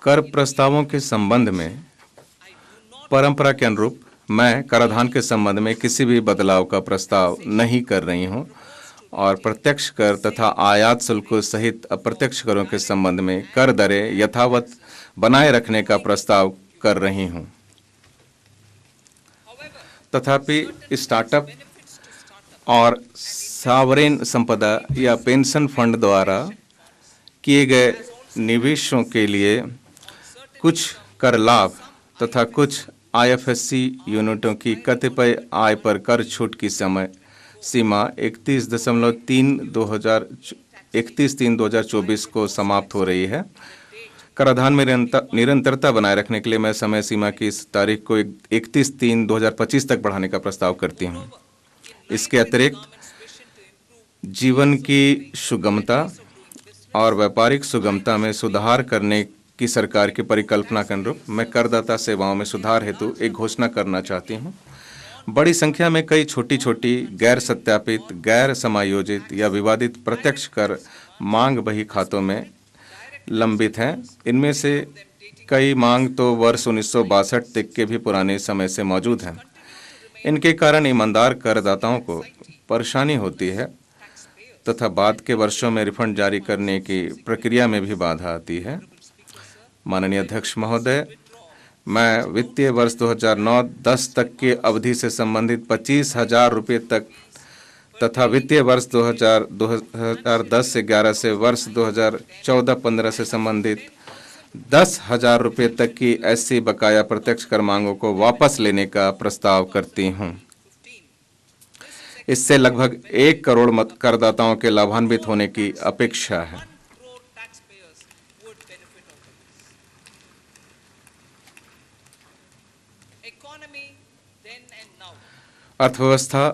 कर प्रस्तावों के संबंध में परंपरा के अनुरूप मैं कराधान के संबंध में किसी भी बदलाव का प्रस्ताव नहीं कर रही हूं और प्रत्यक्ष कर तथा आयात शुल्कों सहित अप्रत्यक्ष करों के संबंध में कर दरें यथावत बनाए रखने का प्रस्ताव कर रही हूं। तथापि स्टार्टअप और सावरेन संपदा या पेंशन फंड द्वारा किए गए निवेशों के लिए कुछ कर लाभ तथा कुछ आईएफएससी यूनिटों की कतिपय आय पर कर छूट की समय सीमा 31/3/2024 को समाप्त हो रही है। कराधान में निरंतरता बनाए रखने के लिए मैं समय सीमा की इस तारीख को 31/3/2025 तक बढ़ाने का प्रस्ताव करती हूँ। इसके अतिरिक्त जीवन की सुगमता और व्यापारिक सुगमता में सुधार करने की सरकार की परिकल्पना के अनुरूप मैं करदाता सेवाओं में सुधार हेतु एक घोषणा करना चाहती हूँ। बड़ी संख्या में कई छोटी-छोटी गैर सत्यापित, गैर समायोजित या विवादित प्रत्यक्ष कर मांग बही खातों में लंबित हैं। इनमें से कई मांग तो वर्ष 1962 तक के भी पुराने समय से मौजूद हैं। इनके कारण ईमानदार करदाताओं को परेशानी होती है तथा बाद के वर्षों में रिफंड जारी करने की प्रक्रिया में भी बाधा आती है। माननीय अध्यक्ष महोदय, मैं वित्तीय वर्ष 2009-10 तक की अवधि से संबंधित 25,000 रुपये तक तथा वित्तीय वर्ष 2010 से 11 से वर्ष 2014-15 से संबंधित 10,000 रुपये तक की ऐसी बकाया प्रत्यक्ष कर मांगों को वापस लेने का प्रस्ताव करती हूँ। इससे लगभग 1 करोड़ करदाताओं के लाभान्वित होने की अपेक्षा है। अर्थव्यवस्था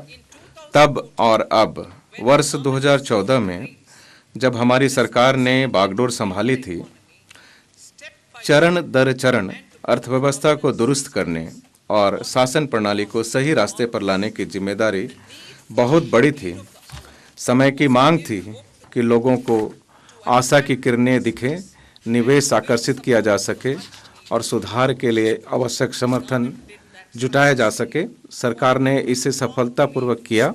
तब और अब वर्ष 2014 में जब हमारी सरकार ने बागडोर संभाली थी, चरण दर चरण अर्थव्यवस्था को दुरुस्त करने और शासन प्रणाली को सही रास्ते पर लाने की जिम्मेदारी बहुत बड़ी थी। समय की मांग थी कि लोगों को आशा की किरणें दिखें, निवेश आकर्षित किया जा सके और सुधार के लिए आवश्यक समर्थन जुटाया जा सके। सरकार ने इसे सफलतापूर्वक किया।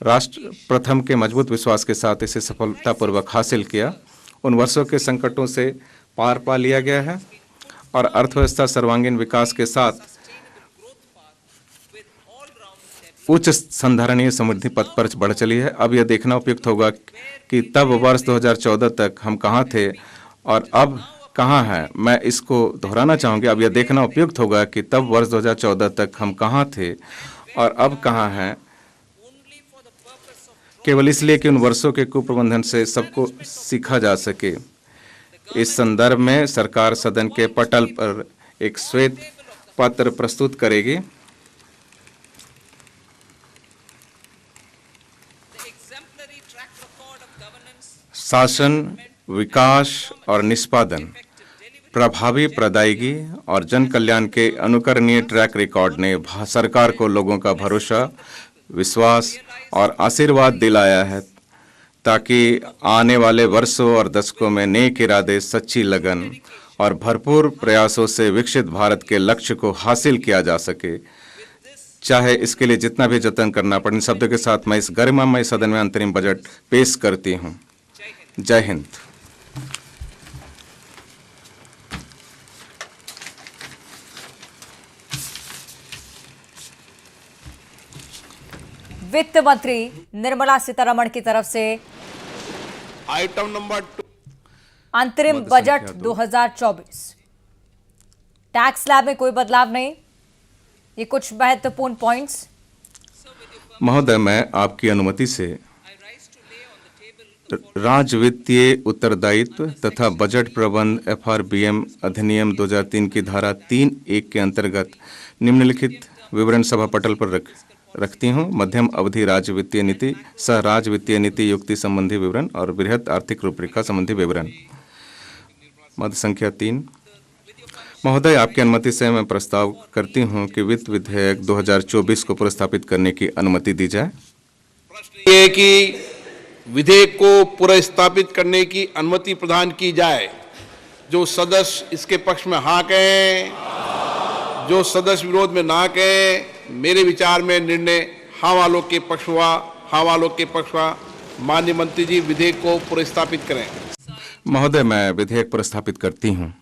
राष्ट्र प्रथम के मजबूत विश्वास के साथ इसे सफलतापूर्वक हासिल किया। उन वर्षों के संकटों से पार पा लिया गया है और अर्थव्यवस्था सर्वांगीण विकास के साथ उच्च संधारणीय समृद्धि पथ पर बढ़ चली है। अब यह देखना उपयुक्त होगा कि तब वर्ष 2014 तक हम कहाँ थे और अब कहाँ है। मैं इसको दोहराना चाहूँगी। अब यह देखना उपयुक्त होगा कि तब वर्ष 2014 तक हम कहाँ थे और अब कहाँ हैं, केवल इसलिए कि उन वर्षों के कुप्रबंधन से सबको सीखा जा सके। इस संदर्भ में सरकार सदन के पटल पर एक श्वेत पत्र प्रस्तुत करेगी। शासन, विकास और निष्पादन, प्रभावी प्रदायगी और जन कल्याण के अनुकरणीय ट्रैक रिकॉर्ड ने सरकार को लोगों का भरोसा, विश्वास और आशीर्वाद दिलाया है ताकि आने वाले वर्षों और दशकों में नेक इरादे, सच्ची लगन और भरपूर प्रयासों से विकसित भारत के लक्ष्य को हासिल किया जा सके, चाहे इसके लिए जितना भी जतन करना पड़े। इन शब्दों के साथ मैं इस गरिमामय सदन में अंतरिम बजट पेश करती हूँ। जय हिंद। वित्त मंत्री निर्मला सीतारमण की तरफ से आइटम नंबर 2 अंतरिम बजट 2024। टैक्स स्लैब में कोई बदलाव नहीं। ये कुछ महत्वपूर्ण पॉइंट्स। महोदय, मैं आपकी अनुमति से राज्य वित्तीय उत्तरदायित्व तथा बजट प्रबंध FRBM अधिनियम 2003 की धारा 3(1) के अंतर्गत निम्नलिखित विवरण सभा पटल पर रखती हूँ। मध्यम अवधि राज्य वित्तीय नीति, सह राज्य वित्तीय नीति युक्ति संबंधी विवरण और बृहत आर्थिक रूपरेखा संबंधी विवरण। मद संख्या 3। महोदय, आपकी अनुमति से मैं प्रस्ताव करती हूँ कि वित्त विधेयक 2024 को पुरस्तापित करने की अनुमति दी जाए। ये कि विधेयक को पुरस्तापित करने की अनुमति प्रदान की जाए। जो सदस्य इसके पक्ष में हाँ कहें, जो सदस्य विरोध में ना कहें, मेरे विचार में निर्णय हाँ वालों के पक्ष हुआ। हाँ वालों के पक्ष हुआ। माननीय मंत्री जी विधेयक को पुरस्तापित करें। महोदय, मैं विधेयक प्रस्थापित करती हूँ।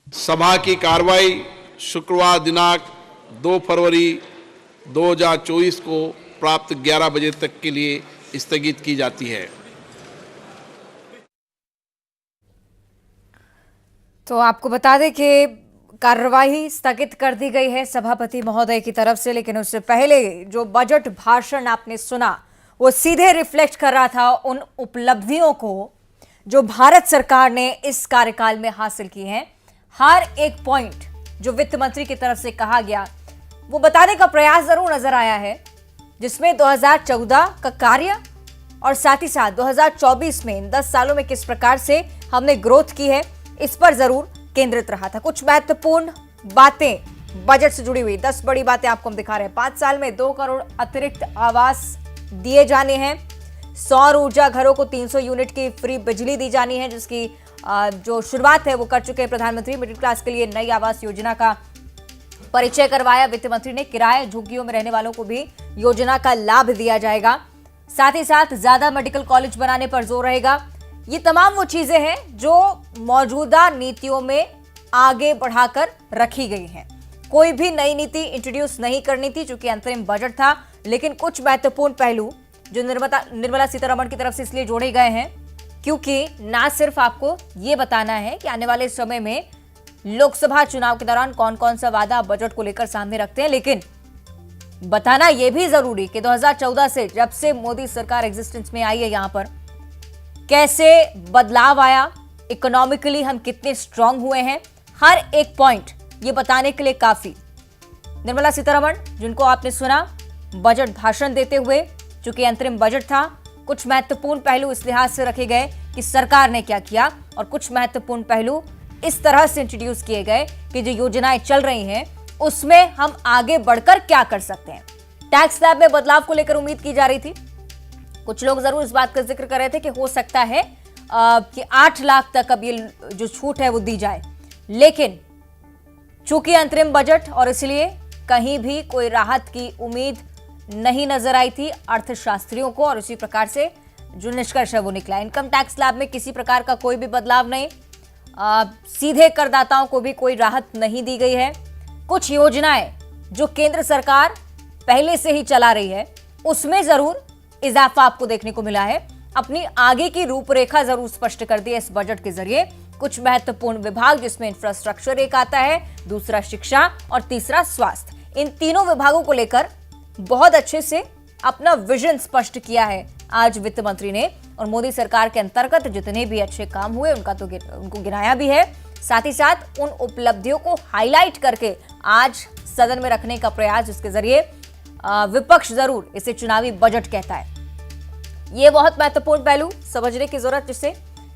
सभा की कार्रवाई शुक्रवार दिनांक 2 फरवरी 2024 को प्राप्त 11 बजे तक के लिए स्थगित की जाती है। तो आपको बता दें कि कार्यवाही स्थगित कर दी गई है सभापति महोदय की तरफ से, लेकिन उससे पहले जो बजट भाषण आपने सुना वो सीधे रिफ्लेक्ट कर रहा था उन उपलब्धियों को जो भारत सरकार ने इस कार्यकाल में हासिल की हैं। हर एक पॉइंट जो वित्त मंत्री की तरफ से कहा गया वो बताने का प्रयास जरूर नजर आया है, जिसमें 2014 का कार्य और साथ ही साथ 2024 में इन 10 सालों में किस प्रकार से हमने ग्रोथ की है इस पर जरूर केंद्रित रहा था। कुछ महत्वपूर्ण बातें बजट से जुड़ी हुई 10 बड़ी बातें आपको हम दिखा रहे हैं। 5 साल में 2 करोड़ अतिरिक्त आवास दिए जाने हैं। सौर ऊर्जा घरों को 300 यूनिट की फ्री बिजली दी जानी है, जिसकी जो शुरुआत है वो कर चुके हैं प्रधानमंत्री। मिडिल क्लास के लिए नई आवास योजना का परिचय करवाया वित्त मंत्री ने। किराए झुग्गियों में रहने वालों को भी योजना का लाभ दिया जाएगा। साथ ही साथ ज्यादा मेडिकल कॉलेज बनाने पर जोर रहेगा। ये तमाम वो चीजें हैं जो मौजूदा नीतियों में आगे बढ़ाकर रखी गई हैं। कोई भी नई नीति इंट्रोड्यूस नहीं करनी थी चूंकि अंतरिम बजट था, लेकिन कुछ महत्वपूर्ण पहलू जो निर्मला सीतारमण की तरफ से इसलिए जोड़े गए हैं क्योंकि ना सिर्फ आपको ये बताना है कि आने वाले समय में लोकसभा चुनाव के दौरान कौन कौन सा वादा बजट को लेकर सामने रखते हैं, लेकिन बताना यह भी जरूरी कि 2014 से जब से मोदी सरकार एग्जिस्टेंस में आई है यहां पर कैसे बदलाव आया, इकोनॉमिकली हम कितने स्ट्रांग हुए हैं। हर एक पॉइंट ये बताने के लिए काफी। निर्मला सीतारमण जिनको आपने सुना बजट भाषण देते हुए, चूंकि अंतरिम बजट था, कुछ महत्वपूर्ण पहलू इस लिहाज से रखे गए कि सरकार ने क्या किया और कुछ महत्वपूर्ण पहलू इस तरह से इंट्रोड्यूस किए गए कि जो योजनाएं चल रही हैं उसमें हम आगे बढ़कर क्या कर सकते हैं। टैक्स स्लैब में बदलाव को लेकर उम्मीद की जा रही थी। कुछ लोग जरूर इस बात का जिक्र कर रहे थे कि हो सकता है कि 8 लाख तक अब ये जो छूट है वो दी जाए, लेकिन चूंकि अंतरिम बजट और इसलिए कहीं भी कोई राहत की उम्मीद नहीं नजर आई थी अर्थशास्त्रियों को, और इसी प्रकार से जो निष्कर्ष है वो निकला। इनकम टैक्स स्लैब में किसी प्रकार का कोई भी बदलाव नहीं, सीधे करदाताओं को भी कोई राहत नहीं दी गई है। कुछ योजनाएं जो केंद्र सरकार पहले से ही चला रही है उसमें जरूर इजाफा आपको देखने को मिला है। अपनी आगे की रूपरेखा जरूर स्पष्ट कर दी है इस बजट के जरिए। कुछ महत्वपूर्ण विभाग जिसमें इंफ्रास्ट्रक्चर एक आता है, दूसरा शिक्षा और तीसरा स्वास्थ्य, इन तीनों विभागों को लेकर बहुत अच्छे से अपना विजन स्पष्ट किया है आज वित्त मंत्री ने। और मोदी सरकार के अंतर्गत जितने भी अच्छे काम हुए उनको गिनाया भी है, साथ ही साथ उन उपलब्धियों को हाईलाइट करके आज सदन में रखने का प्रयास, जिसके जरिए विपक्ष जरूर इसे चुनावी बजट कहता है। ये बहुत महत्वपूर्ण पहलू समझने की जरूरत जिससे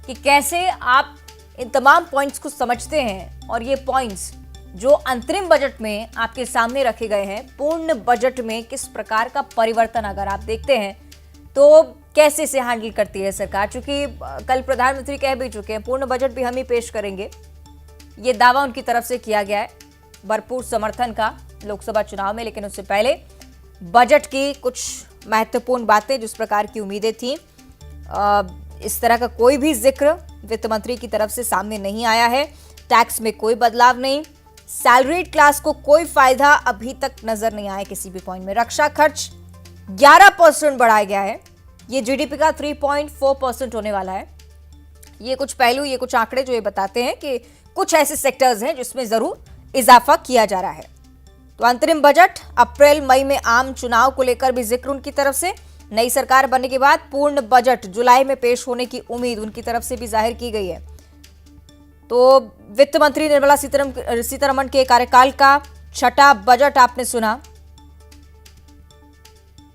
कि कैसे आप इन तमाम पॉइंट्स को समझते हैं और ये पॉइंट्स जो अंतरिम बजट में आपके सामने रखे गए हैं, पूर्ण बजट में किस प्रकार का परिवर्तन अगर आप देखते हैं तो कैसे से हैंडल करती है सरकार। चूंकि कल प्रधानमंत्री कह भी चुके हैं पूर्ण बजट भी हम ही पेश करेंगे, ये दावा उनकी तरफ से किया गया है भरपूर समर्थन का लोकसभा चुनाव में। लेकिन उससे पहले बजट की कुछ महत्वपूर्ण बातें जिस प्रकार की उम्मीदें थी, इस तरह का कोई भी जिक्र वित्त मंत्री की तरफ से सामने नहीं आया है। टैक्स में कोई बदलाव नहीं, सैलरीड क्लास को कोई फायदा अभी तक नजर नहीं आया किसी भी पॉइंट में। रक्षा खर्च 11% बढ़ाया गया है, ये जीडीपी का 3.4% होने वाला है। ये कुछ पहलू, ये कुछ आंकड़े जो ये बताते हैं कि कुछ ऐसे सेक्टर्स हैं जिसमें जरूर इजाफा किया जा रहा है। तो अंतरिम बजट अप्रैल मई में आम चुनाव को लेकर भी जिक्र उनकी तरफ से। नई सरकार बनने के बाद पूर्ण बजट जुलाई में पेश होने की उम्मीद उनकी तरफ से भी जाहिर की गई है। तो वित्त मंत्री निर्मला सीतारमण के कार्यकाल का छठा बजट आपने सुना।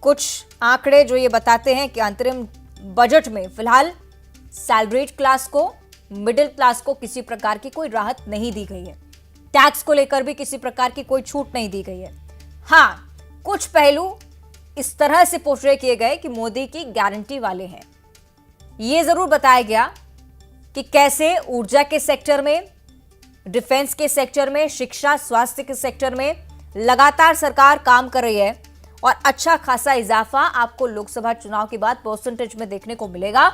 कुछ आंकड़े जो ये बताते हैं कि अंतरिम बजट में फिलहाल सैलरीड क्लास को, मिडिल क्लास को किसी प्रकार की कोई राहत नहीं दी गई है। टैक्स को लेकर भी किसी प्रकार की कोई छूट नहीं दी गई है। हाँ, कुछ पहलू इस तरह से पोर्ट्रे किए गए कि मोदी की गारंटी वाले हैं। यह जरूर बताया गया कि कैसे ऊर्जा के सेक्टर में, डिफेंस के सेक्टर में, शिक्षा स्वास्थ्य के सेक्टर में लगातार सरकार काम कर रही है और अच्छा खासा इजाफा आपको लोकसभा चुनाव के बाद परसेंटेज में देखने को मिलेगा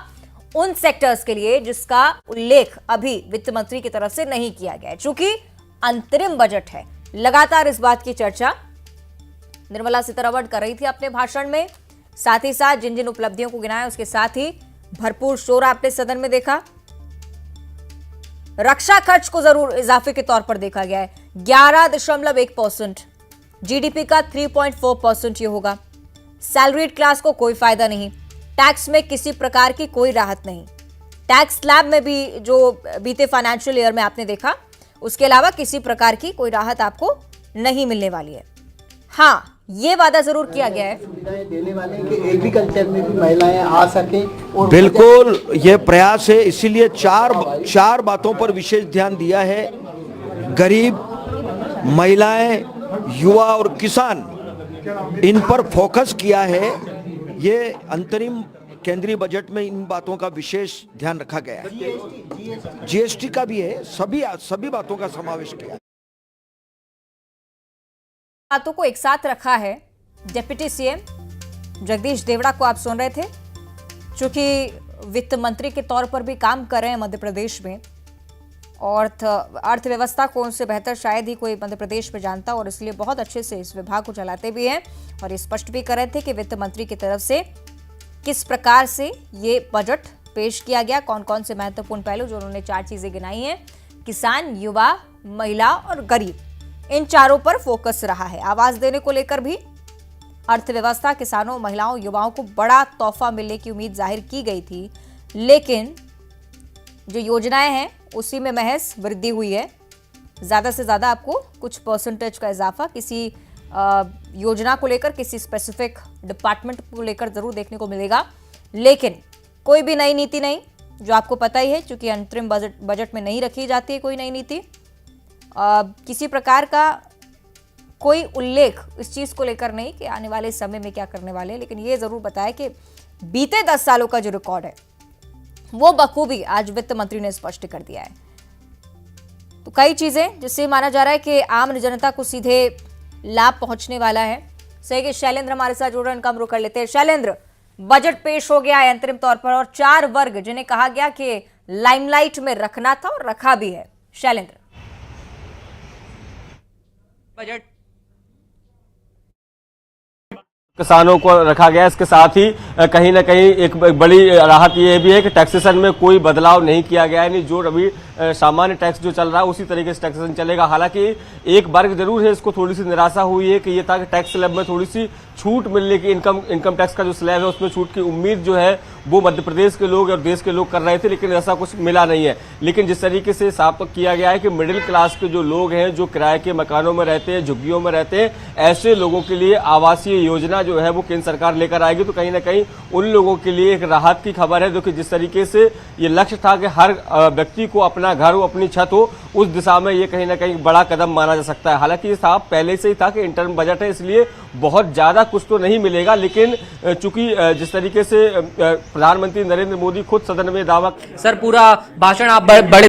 उन सेक्टर्स के लिए जिसका उल्लेख अभी वित्त मंत्री की तरफ से नहीं किया गया है। चूंकि अंतरिम बजट है, लगातार इस बात की चर्चा निर्मला सीतारमण कर रही थी अपने भाषण में। साथ ही साथ जिन जिन उपलब्धियों को गिनाया उसके साथ ही भरपूर शोर आपने सदन में देखा। रक्षा खर्च को जरूर इजाफे के तौर पर देखा गया है, 11.1%। जीडीपी का 3.4% ये होगा। सैलरीड क्लास को कोई फायदा नहीं, टैक्स में किसी प्रकार की कोई राहत नहीं। टैक्स स्लैब में भी जो बीते फाइनेंशियल ईयर में आपने देखा, उसके अलावा किसी प्रकार की कोई राहत आपको नहीं मिलने वाली है। हाँ, ये वादा जरूर किया गया है सुविधाएं देने वाले हैं कि एग्रीकल्चर में भी महिलाएं आ सकें और बिल्कुल ये प्रयास है। इसीलिए चार बातों पर विशेष ध्यान दिया है। गरीब, महिलाएं, युवा और किसान, इन पर फोकस किया है। ये अंतरिम केंद्रीय बजट में इन बातों का विशेष ध्यान रखा गया है। जीएसटी का भी है, सभी बातों का समावेश किया है। बातों को एक साथ रखा है। डिप्टी सीएम जगदीश देवड़ा को आप सुन रहे थे, चूंकि वित्त मंत्री के तौर पर भी काम कर रहे हैं मध्य प्रदेश में और अर्थव्यवस्था को उनसे बेहतर शायद ही कोई मध्य प्रदेश में जानता, और इसलिए बहुत अच्छे से इस विभाग को चलाते भी हैं। और ये स्पष्ट भी कर रहे थे कि वित्त मंत्री की तरफ से किस प्रकार से ये बजट पेश किया गया, कौन कौन से महत्वपूर्ण पहलू, जो उन्होंने 4 चीजें गिनाई हैं, किसान, युवा, महिला और गरीब, इन चारों पर फोकस रहा है। आवाज देने को लेकर भी अर्थव्यवस्था, किसानों, महिलाओं, युवाओं को बड़ा तोहफा मिलने की उम्मीद जाहिर की गई थी, लेकिन जो योजनाएं हैं उसी में महज वृद्धि हुई है। ज्यादा से ज्यादा आपको कुछ परसेंटेज का इजाफा किसी योजना को लेकर, किसी स्पेसिफिक डिपार्टमेंट को लेकर जरूर देखने को मिलेगा, लेकिन कोई भी नई नीति नहीं, जो आपको पता ही है, क्योंकि अंतरिम बजट में नहीं रखी जाती है कोई नई नीति। किसी प्रकार का कोई उल्लेख इस चीज को लेकर नहीं कि आने वाले समय में क्या करने वाले हैं, लेकिन ये जरूर बताया कि बीते 10 सालों का जो रिकॉर्ड है वो बखूबी आज वित्त मंत्री ने स्पष्ट कर दिया है। तो कई चीजें जिससे माना जा रहा है कि आम जनता को सीधे लाभ पहुंचने वाला है। सही कि शैलेंद्र हमारे साथ जुड़ रहे हैं, उनका हम रुक कर लेते हैं। शैलेंद्र, बजट पेश हो गया है अंतरिम तौर पर और 4 वर्ग जिन्हें कहा गया कि लाइमलाइट में रखना था और रखा भी है। शैलेंद्र, बजट किसानों को रखा गया, इसके साथ ही कहीं ना कहीं एक बड़ी राहत ये भी है कि टैक्सेशन में कोई बदलाव नहीं किया गया है। नहीं, जो अभी सामान्य टैक्स जो चल रहा है उसी तरीके से टैक्सेशन चलेगा। हालांकि एक वर्ग जरूर है, इसको थोड़ी सी निराशा हुई है कि ये था कि टैक्स स्लैब में थोड़ी सी छूट मिलने की, इनकम टैक्स का जो स्लैब है उसमें छूट की उम्मीद जो है वो मध्य प्रदेश के लोग और देश के लोग कर रहे थे, लेकिन ऐसा कुछ मिला नहीं है। लेकिन जिस तरीके से साफ किया गया है कि मिडिल क्लास के जो लोग हैं, जो किराए के मकानों में रहते हैं, झुग्गियों में रहते हैं, ऐसे लोगों के लिए आवासीय योजना जो है वो केंद्र सरकार लेकर आएगी। तो कहीं ना कहीं उन लोगों के लिए एक राहत की खबर है, जो कि जिस तरीके से ये लक्ष्य था कि हर व्यक्ति को अपना घर हो, अपनी छत हो, उस दिशा में ये कहीं ना कहीं बड़ा कदम माना जा सकता है। हालांकि ये साफ पहले से ही था कि इंटर्म बजट है, इसलिए बहुत ज्यादा कुछ तो नहीं मिलेगा, लेकिन चूंकि जिस तरीके से प्रधानमंत्री नरेंद्र मोदी खुद सदन में दावा सर पूरा भाषण आप बड़े